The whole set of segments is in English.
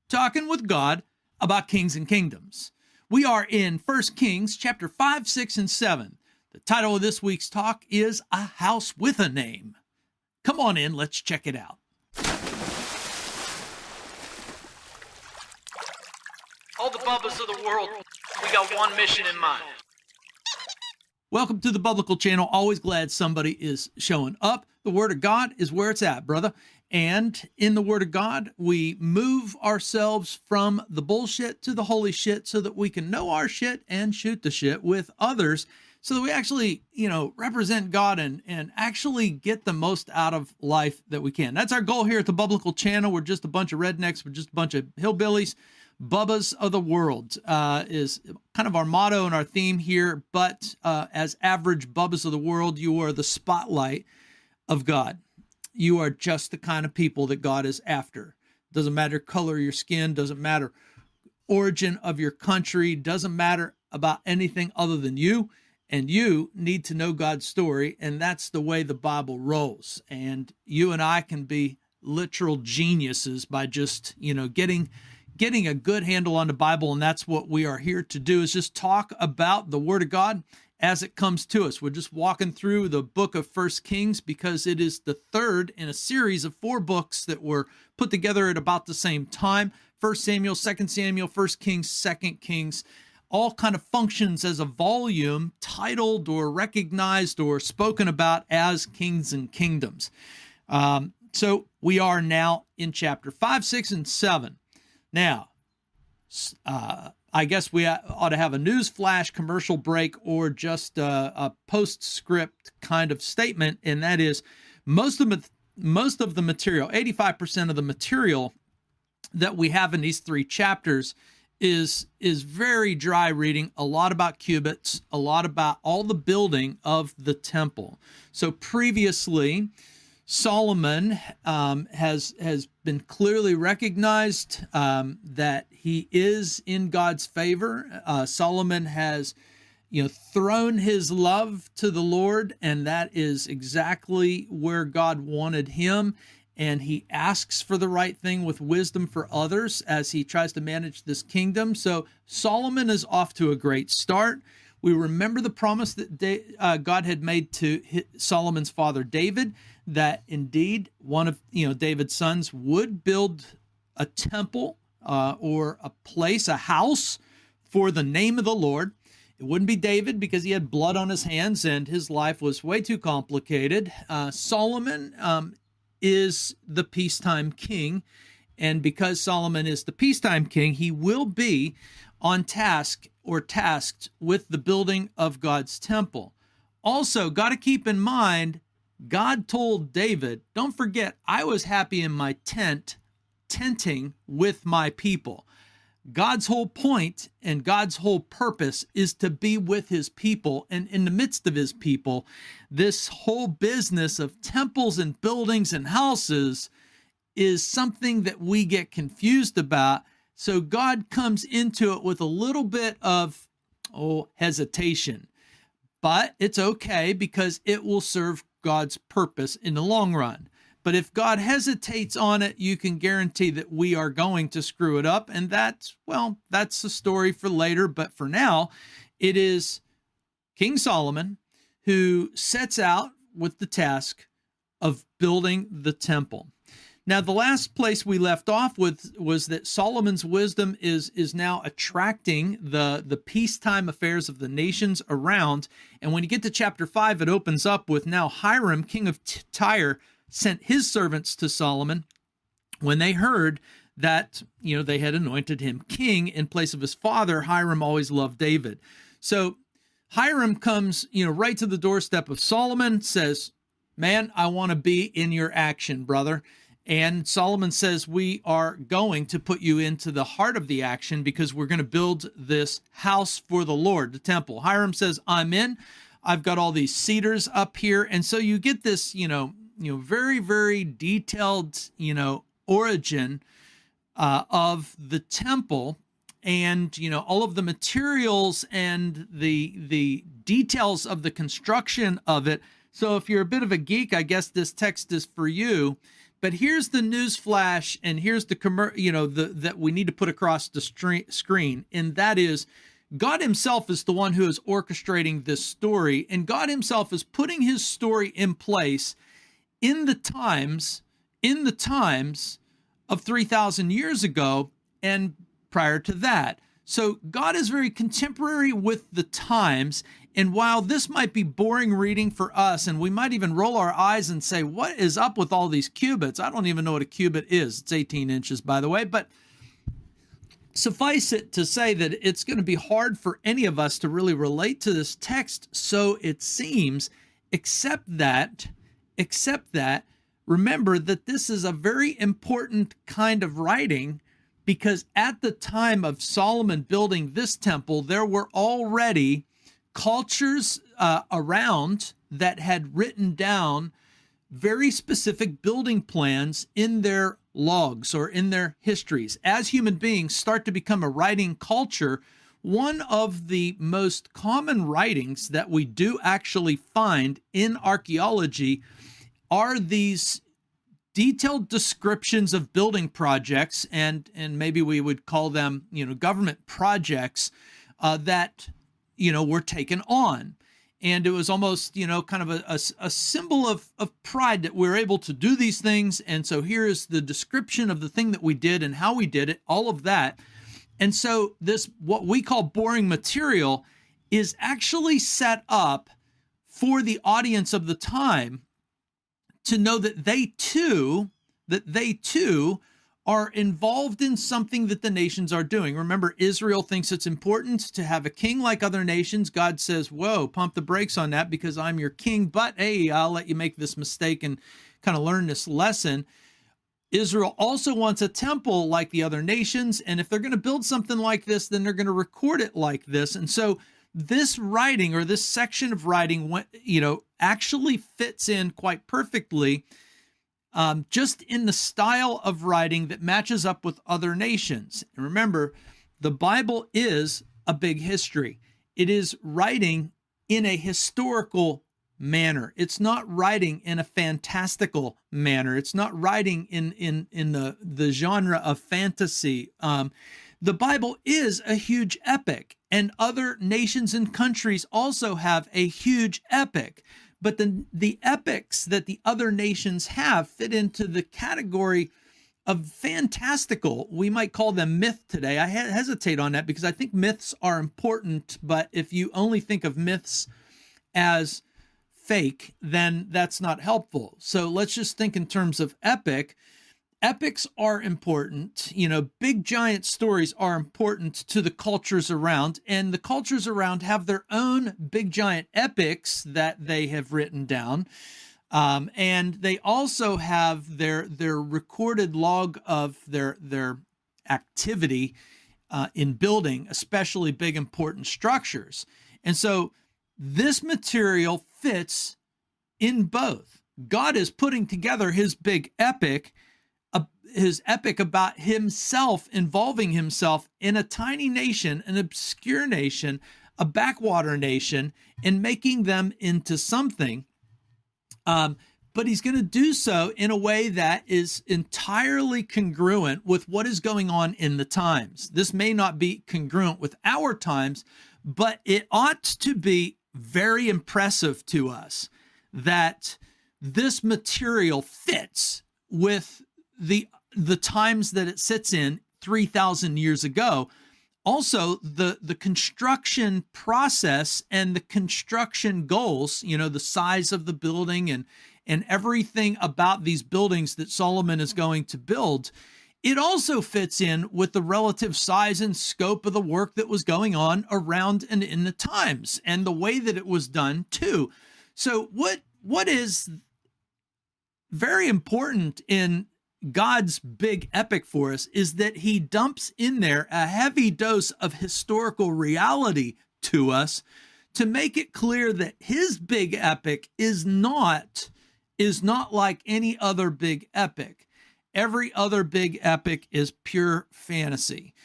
talking with God about kings and kingdoms. We are in 1 Kings chapter 5, 6, and 7. The title of this week's talk is A House with a Name. Come on in, let's check it out. All the bubbas of the world, we got one mission in mind. Welcome to the Biblical channel. Always glad somebody is showing up. The Word of God is where it's at, brother. And in the Word of God, we move ourselves from the bullshit to the holy shit so that we can know our shit and shoot the shit with others so that we actually, represent God and actually get the most out of life that we can. That's our goal here at the Biblical channel. We're just a bunch of rednecks. We're just a bunch of hillbillies. Bubbas of the world is kind of our motto and our theme here. But as average bubbas of the world, you are the spotlight of God. You are just the kind of people that God is after. Doesn't matter color of your skin, doesn't matter origin of your country, doesn't matter about anything other than you. And you need to know God's story, and that's the way the Bible rolls. And you and I can be literal geniuses by just, getting a good handle on the Bible, and that's what we are here to do, is just talk about the Word of God as it comes to us. We're just walking through the book of 1 Kings because it is the third in a series of 4 books that were put together at about the same time. 1 Samuel, 2 Samuel, 1 Kings, 2 Kings, all kind of functions as a volume titled or recognized or spoken about as Kings and Kingdoms. So we are now in chapter 5, 6, and 7. Now, I guess we ought to have a news flash commercial break or just a postscript kind of statement, and that is most of the material, 85% of the material that we have in these 3 chapters is very dry reading, a lot about cubits, a lot about all the building of the temple. So previously, Solomon has been clearly recognized that he is in God's favor. Solomon has, thrown his love to the Lord, and that is exactly where God wanted him. And he asks for the right thing with wisdom for others as he tries to manage this kingdom. So Solomon is off to a great start. We remember the promise that God had made to Solomon's father David, that indeed one of David's sons would build a temple or a place, a house for the name of the Lord. It wouldn't be David because he had blood on his hands and his life was way too complicated. Solomon is the peacetime king, and because Solomon is the peacetime king, he will be on task or tasked with the building of God's temple. Also, got to keep in mind, God told David, don't forget, I was happy in my tenting with my people. God's whole point and God's whole purpose is to be with his people. And in the midst of his people, this whole business of temples and buildings and houses is something that we get confused about. So God comes into it with a little bit of hesitation. But it's okay because it will serve God's purpose in the long run. But if God hesitates on it, you can guarantee that we are going to screw it up. And that's a story for later. But for now, it is King Solomon who sets out with the task of building the temple. Now, the last place we left off with was that Solomon's wisdom is now attracting the peacetime affairs of the nations around. And when you get to chapter 5, it opens up with now Hiram, king of Tyre, sent his servants to Solomon when they heard that, they had anointed him king in place of his father. Hiram always loved David. So Hiram comes, right to the doorstep of Solomon, says, man, I want to be in your action, brother. And Solomon says, we are going to put you into the heart of the action because we're going to build this house for the Lord, the temple. Hiram says, I'm in. I've got all these cedars up here. And so you get this, very, very detailed, origin of the temple and, all of the materials and the details of the construction of it. So if you're a bit of a geek, I guess this text is for you. But here's the news flash, and here's the that we need to put across the screen, and that is God himself is the one who is orchestrating this story, and God himself is putting his story in place in the times of 3,000 years ago and prior to that. So God is very contemporary with the times. And while this might be boring reading for us, and we might even roll our eyes and say, what is up with all these cubits? I don't even know what a cubit is. It's 18 inches, by the way. But suffice it to say that it's going to be hard for any of us to really relate to this text, so it seems, except that, remember that this is a very important kind of writing, because at the time of Solomon building this temple, there were already cultures around that had written down very specific building plans in their logs or in their histories. As human beings start to become a writing culture, one of the most common writings that we do actually find in archaeology are these detailed descriptions of building projects, and maybe we would call them, government projects that, were taken on. And it was almost, kind of a symbol of pride that we're able to do these things. And so here is the description of the thing that we did and how we did it, all of that. And so this, what we call boring material, is actually set up for the audience of the time to know that they too are involved in something that the nations are doing. Remember, Israel thinks it's important to have a king like other nations. God says, whoa, pump the brakes on that because I'm your king, but hey, I'll let you make this mistake and kind of learn this lesson. Israel also wants a temple like the other nations, and if they're going to build something like this, then they're going to record it like this. And so this writing, or this section of writing, actually fits in quite perfectly, just in the style of writing that matches up with other nations. And remember, the Bible is a big history. It is writing in a historical manner. It's not writing in a fantastical manner. It's not writing in the genre of fantasy. The Bible is a huge epic, and other nations and countries also have a huge epic. But the epics that the other nations have fit into the category of fantastical. We might call them myth today. I hesitate on that because I think myths are important, but if you only think of myths as fake, then that's not helpful. So let's just think in terms of epic. Epics are important. Big giant stories are important to the cultures around, and the cultures around have their own big giant epics that they have written down. And they also have their recorded log of their activity in building, especially big important structures. And so this material fits in both. God is putting together his big epic, his epic about himself involving himself in a tiny nation, an obscure nation, a backwater nation, and making them into something. But he's going to do so in a way that is entirely congruent with what is going on in the times. This may not be congruent with our times, but it ought to be very impressive to us that this material fits with the times that it sits in 3,000 years ago. Also, the construction process and the construction goals, the size of the building and everything about these buildings that Solomon is going to build, it also fits in with the relative size and scope of the work that was going on around and in the times, and the way that it was done too. So what is very important in God's big epic for us is that he dumps in there a heavy dose of historical reality to us to make it clear that his big epic is not like any other big epic. Every other big epic is pure fantasy.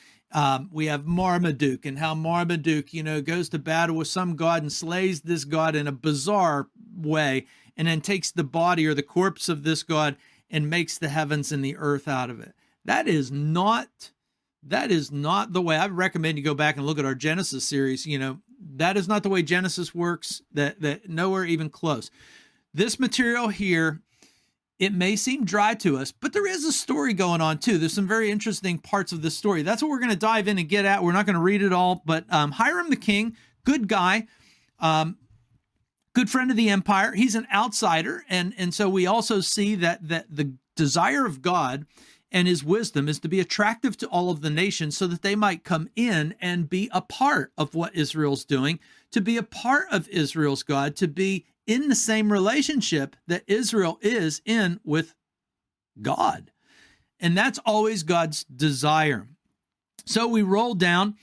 We have Marmaduke, and how Marmaduke, goes to battle with some god and slays this god in a bizarre way, and then takes the body or the corpse of this god and makes the heavens and the earth out of it. That is not the way. I recommend you go back and look at our Genesis series. That is not the way Genesis works. That nowhere even close. This material here, it may seem dry to us, but there is a story going on too. There's some very interesting parts of this story. That's what we're going to dive in and get at. We're not going to read it all, but Hiram the king, good guy, good friend of the empire. He's an outsider, and so we also see that the desire of God and his wisdom is to be attractive to all of the nations so that they might come in and be a part of what Israel's doing, to be a part of Israel's God, to be in the same relationship that Israel is in with God. And that's always God's desire. So we roll down.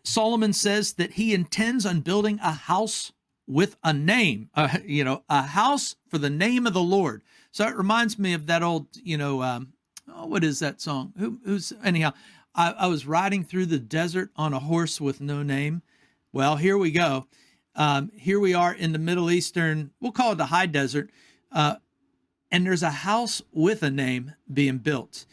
Solomon says that he intends on building a house with a name, a house for the name of the Lord. So it reminds me of that old, what is that song? Anyhow, I was riding through the desert on a horse with no name. Well, here we go. Here we are in the Middle Eastern, we'll call it the high desert. And there's a house with a name being built.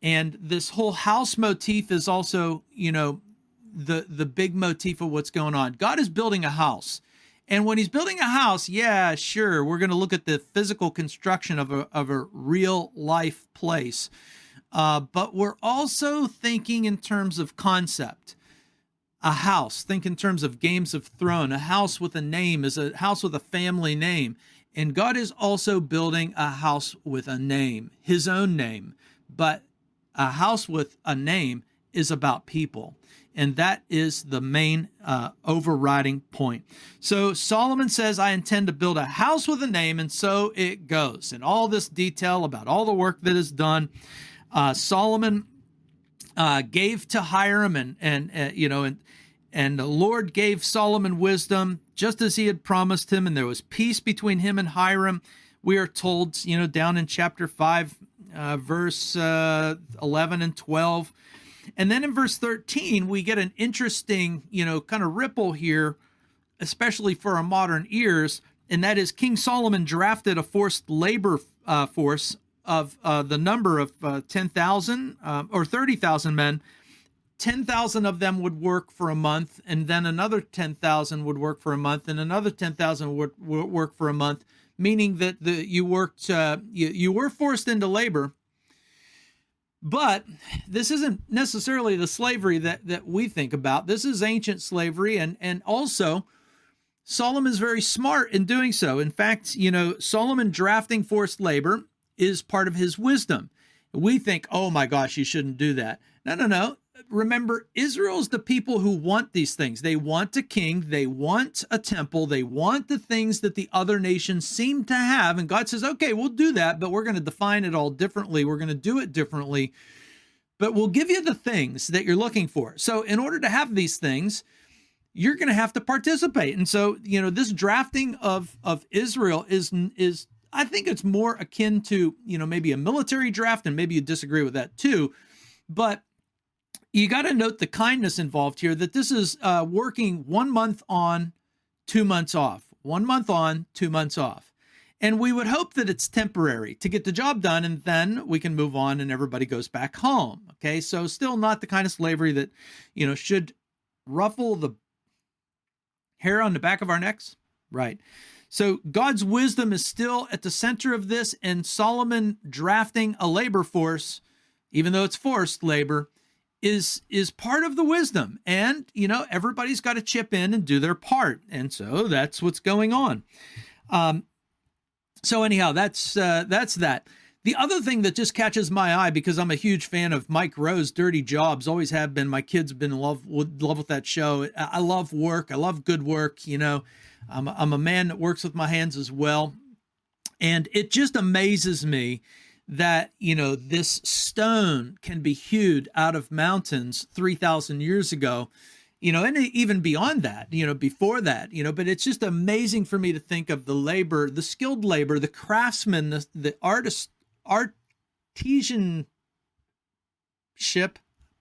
And this whole house motif is also, the big motif of what's going on. God is building a house. And when he's building a house, yeah, sure, we're going to look at the physical construction of a real life place. But we're also thinking in terms of concept. A house, think in terms of Games of Thrones. A house with a name is a house with a family name. And God is also building a house with a name, his own name. But a house with a name is about people. And that is the main overriding point. So Solomon says, I intend to build a house with a name, and so it goes. And all this detail about all the work that is done, Solomon gave to Hiram, and the Lord gave Solomon wisdom, just as he had promised him, and there was peace between him and Hiram. We are told, down in chapter 5, verse 11 and 12. And then in verse 13, we get an interesting, kind of ripple here, especially for our modern ears, and that is King Solomon drafted a forced labor force of the number of 10,000 or 30,000 men. 10,000 of them would work for a month, and then another 10,000 would work for a month, and another 10,000 would work for a month, meaning that you were forced into labor. But this isn't necessarily the slavery that we think about. This is ancient slavery, and also Solomon is very smart in doing so. In fact, Solomon drafting forced labor is part of his wisdom. We think, oh my gosh, you shouldn't do that. No. Remember, Israel's the people who want these things. They want a king. They want a temple. They want the things that the other nations seem to have. And God says, okay, we'll do that, but we're going to define it all differently. We're going to do it differently, but we'll give you the things that you're looking for. So in order to have these things, you're going to have to participate. And so, this drafting of Israel is I think it's more akin to, maybe a military draft, and maybe you disagree with that too. But you got to note the kindness involved here, that this is working 1 month on, 2 months off, 1 month on, 2 months off. And we would hope that it's temporary to get the job done, and then we can move on and everybody goes back home. Okay, so still not the kind of slavery that, should ruffle the hair on the back of our necks. Right. So God's wisdom is still at the center of this, and Solomon drafting a labor force, even though it's forced labor, is part of the wisdom. And, everybody's got to chip in and do their part. And so that's what's going on. So anyhow, that's that. The other thing that just catches my eye, because I'm a huge fan of Mike Rowe's Dirty Jobs, always have been. My kids have been in love with that show. I love work. I love good work. I'm a man that works with my hands as well. And it just amazes me that, this stone can be hewed out of mountains 3,000 years ago, and even beyond that, before that, but it's just amazing for me to think of the labor, the skilled labor, the craftsman, the artisanship,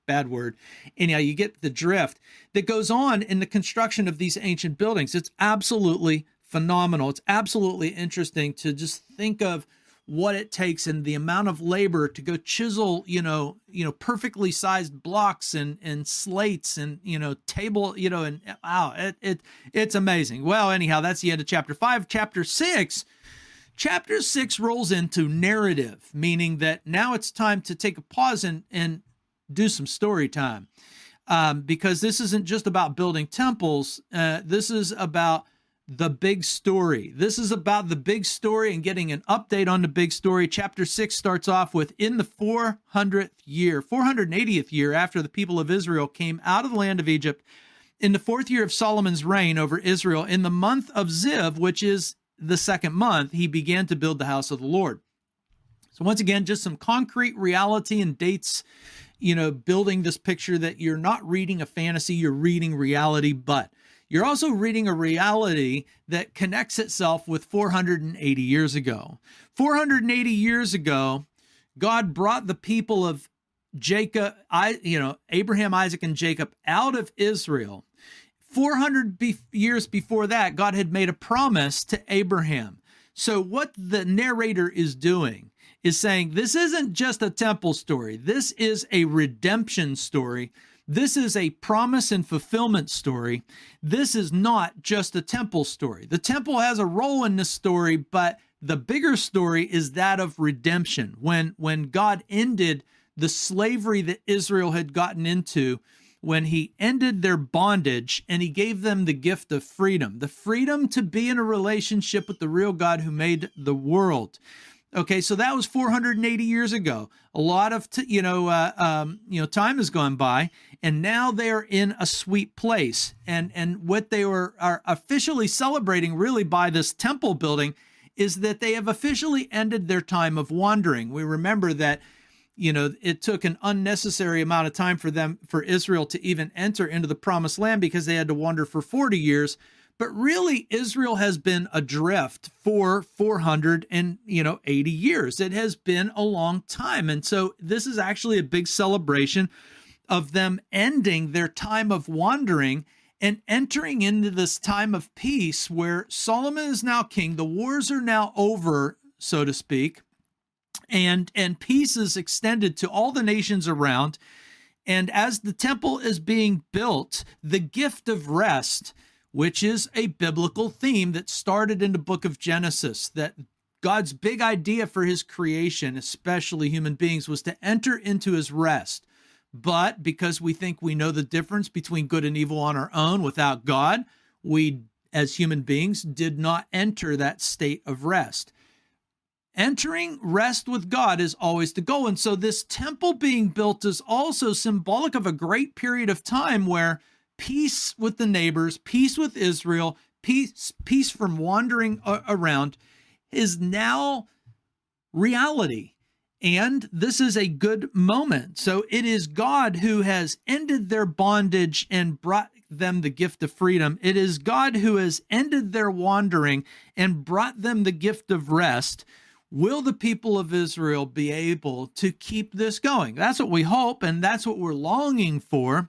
bad word. Anyhow, you get the drift that goes on in the construction of these ancient buildings. It's absolutely phenomenal. It's absolutely interesting to just think of what it takes and the amount of labor to go chisel, perfectly sized blocks and slates and, table, and wow, it's amazing. Well, anyhow, that's the end of chapter 5. Chapter 6 rolls into narrative, meaning that now it's time to take a pause and do some story time. Because this isn't just about building temples. This is about the big story. This is about the big story and getting an update on the big story. Chapter 6 starts off with, in the 480th year after the people of Israel came out of the land of Egypt, in the 4th year of Solomon's reign over Israel, in the month of Ziv, which is the 2nd month, he began to build the house of the Lord. So once again, just some concrete reality and dates, building this picture that you're not reading a fantasy, you're reading reality, but you're also reading a reality that connects itself with 480 years ago. 480 years ago, God brought the people of Jacob, Abraham, Isaac, and Jacob out of Israel. 400 years before that, God had made a promise to Abraham. So what the narrator is doing is saying, this isn't just a temple story. This is a redemption story. This is a promise and fulfillment story. This is not just a temple story. The temple has a role in this story, but the bigger story is that of redemption. When God ended the slavery that Israel had gotten into, when he ended their bondage and he gave them the gift of freedom, the freedom to be in a relationship with the real God who made the world. Okay, so that was 480 years ago. A lot of time has gone by, and now they are in a sweet place. And what they are officially celebrating, really, by this temple building, is that they have officially ended their time of wandering. We remember that it took an unnecessary amount of time for Israel to even enter into the promised land because they had to wander for 40 years. But really, Israel has been adrift for 480 years. It has been a long time. And so this is actually a big celebration of them ending their time of wandering and entering into this time of peace where Solomon is now king. The wars are now over, so to speak. And peace is extended to all the nations around. And as the temple is being built, the gift of rest, which is a biblical theme that started in the book of Genesis, that God's big idea for his creation, especially human beings, was to enter into his rest. But because we think we know the difference between good and evil on our own without God, we, as human beings, did not enter that state of rest. Entering rest with God is always the goal. And so this temple being built is also symbolic of a great period of time where peace with the neighbors, peace with Israel, peace from wandering around is now reality. And this is a good moment. So it is God who has ended their bondage and brought them the gift of freedom. It is God who has ended their wandering and brought them the gift of rest. Will the people of Israel be able to keep this going? That's what we hope, and that's what we're longing for.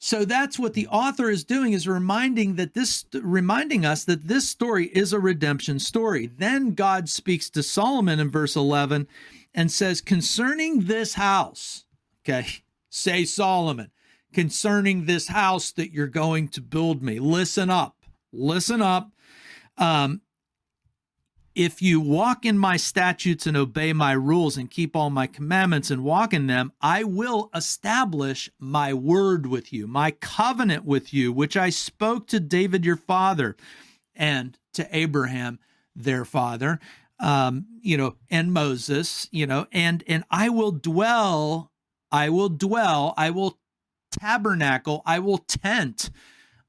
So that's what the author is doing, is reminding us that this story is a redemption story. Then God speaks to Solomon in verse 11 and says, concerning this house, okay, say Solomon, concerning this house that you're going to build me, listen up. If you walk in my statutes and obey my rules and keep all my commandments and walk in them, I will establish my word with you, my covenant with you, which I spoke to David your father and to Abraham their father, and Moses, and I will tabernacle, I will tent,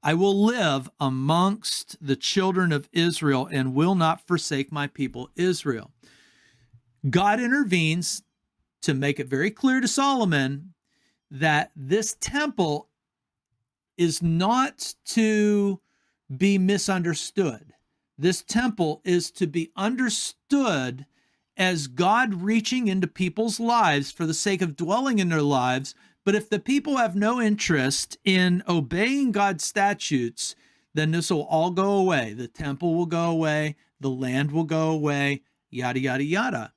I will live amongst the children of Israel and will not forsake my people Israel. God intervenes to make it very clear to Solomon that this temple is not to be misunderstood. This temple is to be understood as God reaching into people's lives for the sake of dwelling in their lives. But if the people have no interest in obeying God's statutes, then this will all go away. The temple will go away. The land will go away. yada, yada, yada.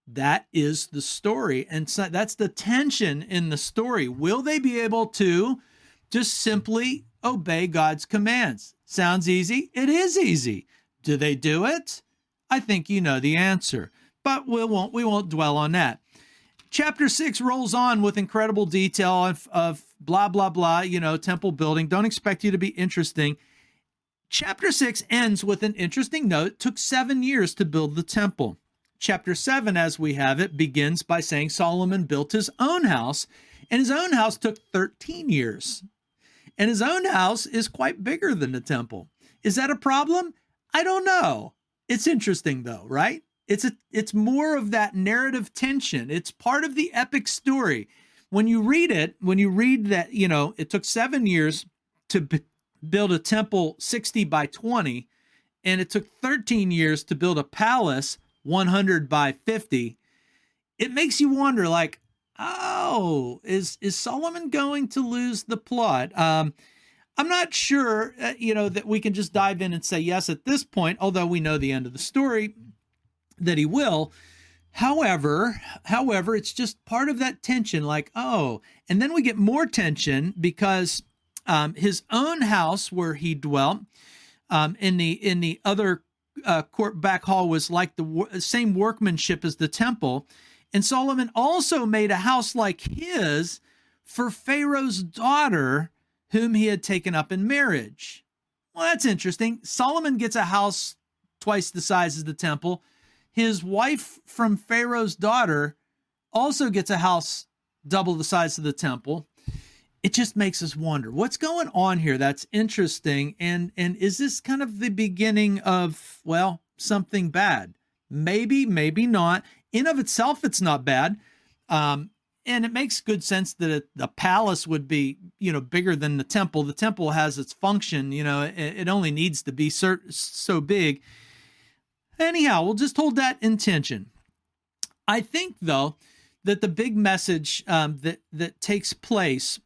That is the story. And so that's the tension in the story. Will they be able to just simply obey God's commands? Sounds easy. It is easy. Do they do it? I think you know the answer, but we won't dwell on that. Chapter 6 rolls on with incredible detail of blah, blah, blah, temple building. Don't expect you to be interesting. Chapter 6 ends with an interesting note. It took 7 years to build the temple. Chapter 7, as we have it, begins by saying Solomon built his own house, and his own house took 13 years. And his own house is quite bigger than the temple. Is that a problem? I don't know. It's interesting, though, right? It's more of that narrative tension. It's part of the epic story. When you read that, it took 7 years to build a temple 60 by 20, and it took 13 years to build a palace 100 by 50, it makes you wonder, like, oh, is Solomon going to lose the plot? I'm not sure, that we can just dive in and say yes at this point, although we know the end of the story, that he will. However, it's just part of that tension, like, oh, and then we get more tension because his own house where he dwelt in the other court back hall was like the same workmanship as the temple. And Solomon also made a house like his for Pharaoh's daughter, whom he had taken up in marriage. Well, that's interesting. Solomon gets a house twice the size as the temple. His wife from Pharaoh's daughter also gets a house double the size of the temple. It just makes us wonder what's going on here. That's interesting. And is this kind of the beginning of, well, something bad? Maybe, maybe not. In of itself, it's not bad. And it makes good sense that the palace would be, bigger than the temple. The temple has its function, it only needs to be so big. Anyhow, we'll just hold that in tension. I think, though, that the big message that takes place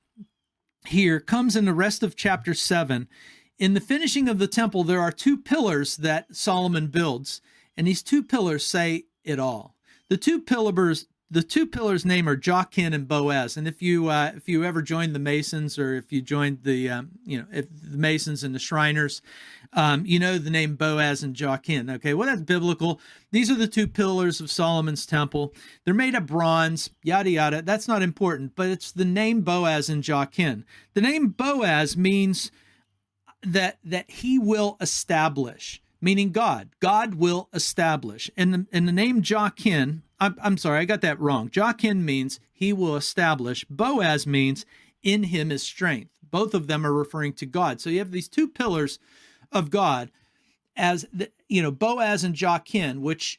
here comes in the rest of chapter 7. In the finishing of the temple, there are 2 pillars that Solomon builds, and these 2 pillars say it all. The two pillars' name are Talkin and Boaz. And if you ever joined the Masons, or if you joined the Masons and the Shriners, the name Boaz and Talkin. Okay, well, that's biblical. These are the 2 pillars of Solomon's temple. They're made of bronze, yada yada. That's not important, but it's the name Boaz and Talkin. The name Boaz means that he will establish, meaning God. God will establish. And the name Talkin, I'm sorry, I got that wrong. Talkin means he will establish. Boaz means in him is strength. Both of them are referring to God. So you have these 2 pillars of God as Boaz and Talkin, which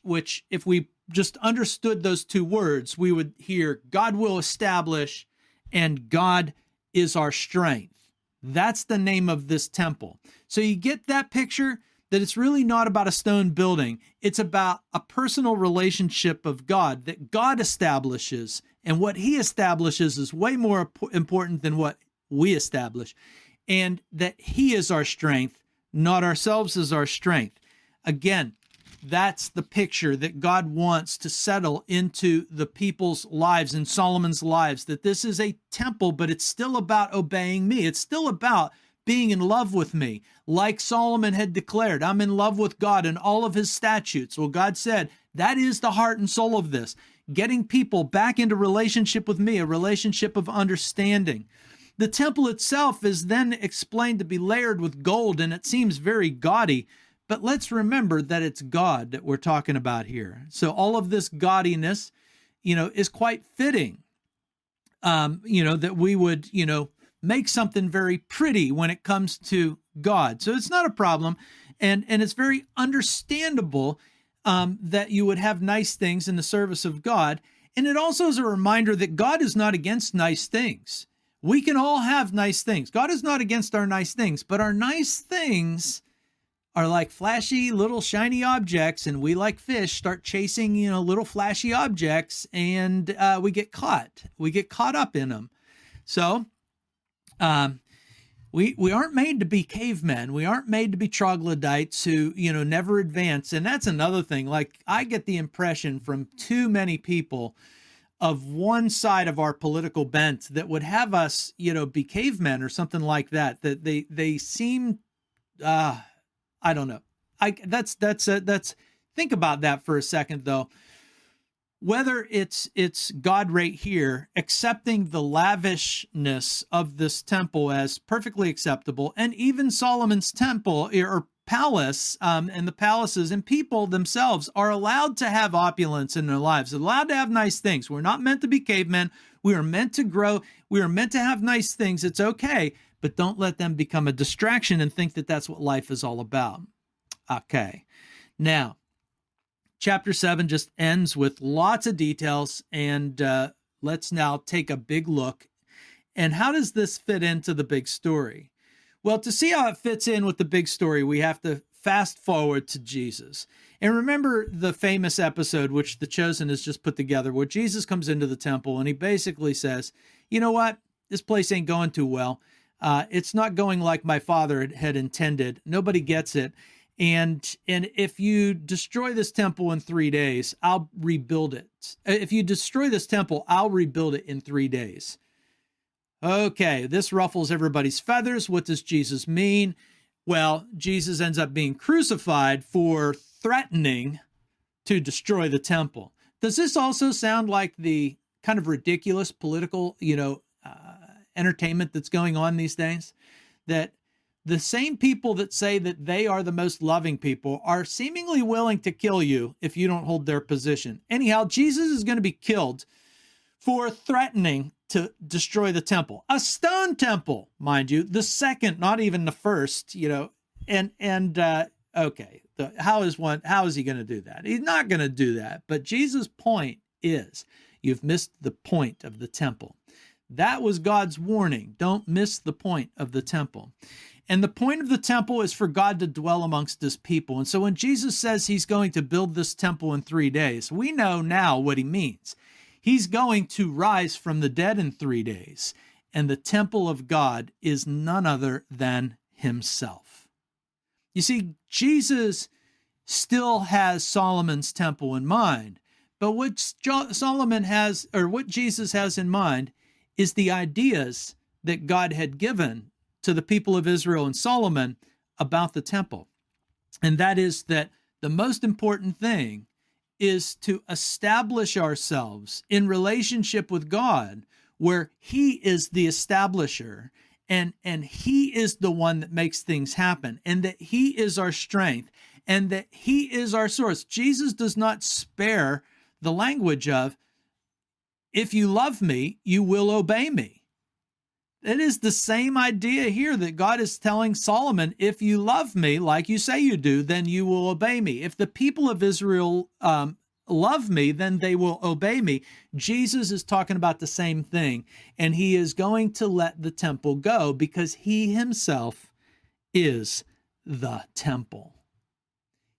if we just understood those 2 words, we would hear God will establish and God is our strength. That's the name of this temple. So you get that picture, that it's really not about a stone building. It's about a personal relationship of God that God establishes. And what he establishes is way more important than what we establish. And that he is our strength, not ourselves as our strength. Again, that's the picture that God wants to settle into the people's lives, in Solomon's lives, that this is a temple, but it's still about obeying me. It's still about being in love with me. Like Solomon had declared, I'm in love with God and all of his statutes. Well, God said, that is the heart and soul of this, getting people back into relationship with me, a relationship of understanding. The temple itself is then explained to be layered with gold, and it seems very gaudy, but let's remember that it's God that we're talking about here. So all of this gaudiness, is quite fitting, that we would, make something very pretty when it comes to God. So it's not a problem. And it's very understandable that you would have nice things in the service of God. And it also is a reminder that God is not against nice things. We can all have nice things. God is not against our nice things, but our nice things are like flashy little shiny objects, and we, like fish, start chasing, little flashy objects, and we get caught. We get caught up in them. So We aren't made to be cavemen. We aren't made to be troglodytes who, never advance. And that's another thing. Like, I get the impression from too many people of one side of our political bent that would have us, be cavemen or something like that, that they seem, I don't know. That's think about that for a second, though. Whether it's God right here accepting the lavishness of this temple as perfectly acceptable, and even Solomon's temple or palace, and the palaces and people themselves are allowed to have opulence in their lives, they're allowed to have nice things. We're not meant to be cavemen. We are meant to grow. We are meant to have nice things. It's okay, but don't let them become a distraction and think that that's what life is all about. Okay, now, Chapter 7 just ends with lots of details, and let's now take a big look. And how does this fit into the big story? Well, to see how it fits in with the big story, we have to fast forward to Jesus. And remember the famous episode, which The Chosen has just put together, where Jesus comes into the temple and he basically says, you know what? This place ain't going too well. It's not going like my father had intended. Nobody gets it. And if you destroy this temple in 3 days, I'll rebuild it. If you destroy this temple, I'll rebuild it in 3 days. Okay, this ruffles everybody's feathers. What does Jesus mean? Well, Jesus ends up being crucified for threatening to destroy the temple. Does this also sound like the kind of ridiculous political, entertainment that's going on these days? That the same people that say that they are the most loving people are seemingly willing to kill you if you don't hold their position. Anyhow, Jesus is going to be killed for threatening to destroy the temple. A stone temple, mind you, the second, not even the first, okay. How is he going to do that? He's not going to do that. But Jesus' point is, you've missed the point of the temple. That was God's warning. Don't miss the point of the temple. And the point of the temple is for God to dwell amongst his people. And so when Jesus says he's going to build this temple in 3 days, we know now what he means. He's going to rise from the dead in 3 days. And the temple of God is none other than himself. You see, Jesus still has Solomon's temple in mind. But what Solomon has, or what Jesus has in mind, is the ideas that God had given to the people of Israel and Solomon about the temple. And that is that the most important thing is to establish ourselves in relationship with God, where he is the establisher and he is the one that makes things happen, and that he is our strength and that he is our source. Jesus does not spare the language of, if you love me, you will obey me. It is the same idea here that God is telling Solomon, if you love me like you say you do, then you will obey me. If the people of Israel love me, then they will obey me. Jesus is talking about the same thing, and he is going to let the temple go because he himself is the temple.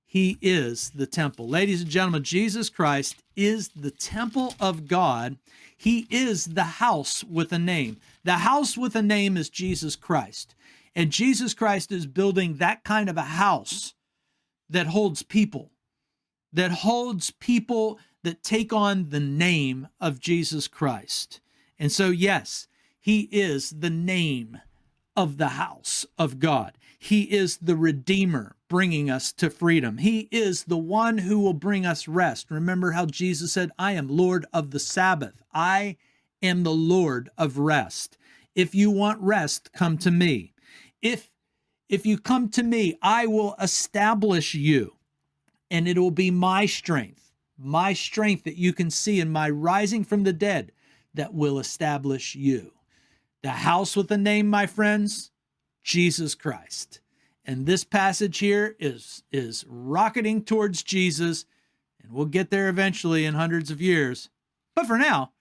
He is the temple. Ladies and gentlemen, Jesus Christ is the temple of God. He is the house with a name. The house with a name is Jesus Christ. And Jesus Christ is building that kind of a house that holds people that take on the name of Jesus Christ. And so, yes, he is the name of the house of God. He is the Redeemer bringing us to freedom. He is the one who will bring us rest. Remember how Jesus said, I am Lord of the Sabbath. I am the Lord of rest. If you want rest, come to me. If you come to me, I will establish you, and it will be my strength that you can see in my rising from the dead that will establish you. The house with a name, my friends, Jesus Christ. And this passage here is rocketing towards Jesus, and we'll get there eventually in hundreds of years. But for now,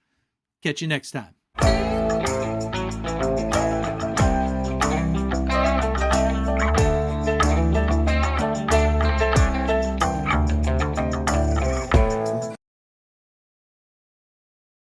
catch you next time.